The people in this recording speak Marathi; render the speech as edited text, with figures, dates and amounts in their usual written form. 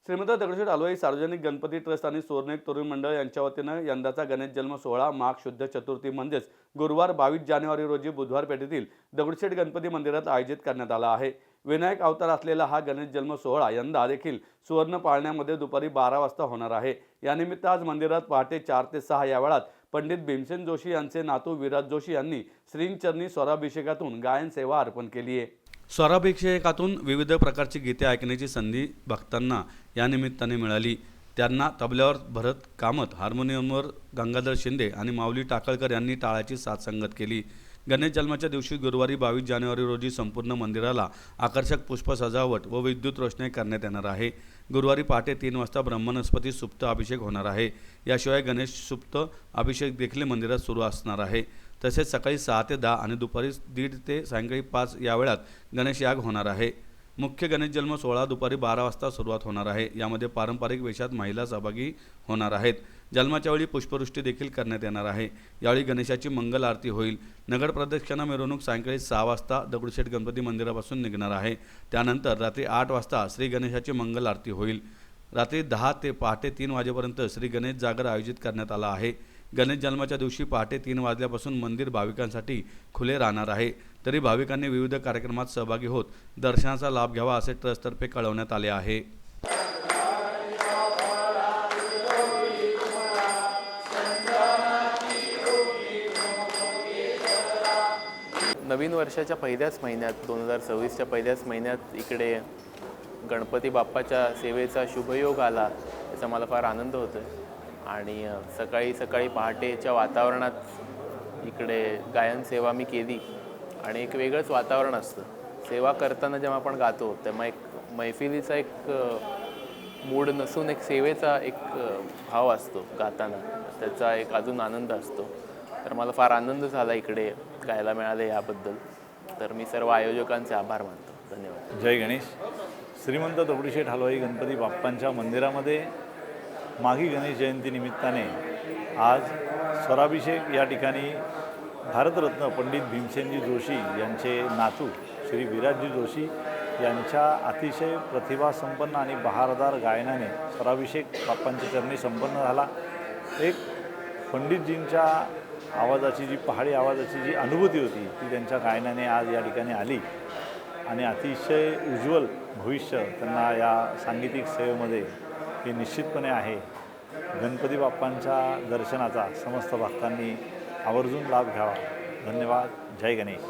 श्रीमंत दगडूशेठ हलवाई सार्वजनिक गणपती ट्रस्ट आणि सुवर्णयुग तरुण मंडळ यांच्या वतीनं यंदाचा गणेश जन्म सोहळा माघ शुद्ध चतुर्थी म्हणजेच गुरुवार 22 जानेवारी रोजी बुधवार पेठेतील दगडूशेठ गणपती मंदिरात आयोजित करण्यात आला आहे. विनायक अवतार असलेला हा गणेश जन्म सोहळा यंदा देखील सुवर्ण पाळण्यामध्ये दुपारी 12 वाजता होणार आहे. यानिमित्त आज मंदिरात पहाटे 4 ते 6 या वेळात पंडित भीमसेन जोशी यांचे नातू विराज जोशी यांनी श्रींचरणी स्वराभिषेकातून गायन सेवा अर्पण केली आहे. स्वराभिषेकातून विविध प्रकारची गीते ऐकण्याची संधी भक्तांना या निमित्ताने मिळाली. त्यांना तबल्यावर भरत कामत, हार्मोनियमवर गंगाधर शिंदे आणि माऊली टाकळकर यांनी टाळाची साथसंगत केली. गणेश जन्माच्या दिवशी गुरुवारी 22 जानेवारी रोजी संपूर्ण मंदिराला आकर्षक पुष्प सजावट व विद्युत रोषणाई करण्यात येणार आहे. गुरुवारी पहाटे 3 वाजता ब्रह्मनस्पती सुप्त अभिषेक होणार आहे. याशिवाय गणेश सुप्त अभिषेक देखील मंदिरात सुरू असणार आहे. तसेच सकाळी 6 ते 10 आणि दुपारी 1:30 ते सायंकाळी 5 या वेळात गणेश याग होणार आहे. मुख्य गणेश जन्म सोहळा दुपारी 12 वाजता सुरुवात होणार आहे. यामध्ये पारंपरिक वेशात महिला सहभागी होणार आहेत. जन्माच्या वेळी पुष्पवृष्टी देखील करण्यात येणार आहे. यावेळी गणेशाची मंगल आरती होईल. नगर प्रदक्षिणा मिरवणूक सायंकाळी 6 वाजता दगडूशेठ गणपती मंदिरापासून निघणार आहे. त्यानंतर रात्री 8 वाजता श्री गणेशाची मंगल आरती होईल. रात्री 10 ते पहाटे 3 वाजेपर्यंत श्री गणेश जागर आयोजित करण्यात आला आहे. गणेश जन्माच्या दिवशी पहाटे 3 वाजल्यापासून मंदिर भाविकांसाठी खुले राहणार आहे. तरी भाविकांनी विविध कार्यक्रमात सहभागी होत दर्शनाचा लाभ घ्यावा असे ट्रस्टतर्फे कळवण्यात आले आहे. नवीन वर्षाच्या पहिल्याच महिन्यात 2026च्या पहिल्याच महिन्यात इकडे गणपती बाप्पाच्या सेवेचा शुभयोग आला, याचा मला फार आनंद होतो आहे. आणि सकाळी सकाळी पहाटेच्या वातावरणात इकडे गायन सेवा मी केली आणि एक वेगळंच वातावरण असतं. सेवा करताना जेव्हा आपण गातो तेव्हा एक मैफिलीचा एक मूड नसून एक सेवेचा एक भाव असतो गाताना, त्याचा एक अजून आनंद असतो. तर मला फार आनंद झाला इकडे गायला मिळाले याबद्दल. तर मी सर्व आयोजकांचे आभार मानतो. धन्यवाद. जय गणेश. श्रीमंत दगडूशेठ हलवाई गणपती बाप्पांच्या मंदिरामध्ये माघी गणेश जयंती निमित्ताने आज स्वराभिषेक या ठिकाणी भारतरत्न पंडित भीमसेनजी जोशी यांचे नातू श्री विराजजी जोशी यांच्या अतिशय प्रतिभासंपन्न आणि बहारदार गायनाने स्वराभिषेक बाप्पांच्या चरणी संपन्न झाला. एक पंडितजींच्या आवाजाची जी पहाडी आवाजाची जी अनुभूती होती ती त्यांच्या गायनाने आज या ठिकाणी आली आणि अतिशय उज्ज्वल भविष्य त्यांना या सांगीतिक सेवेमध्ये हे निश्चितपणे आहे. गणपती बाप्पांच्या दर्शनाचा समस्त भक्तांनी आवर्जून लाभ घ्यावा. धन्यवाद. जय गणेश.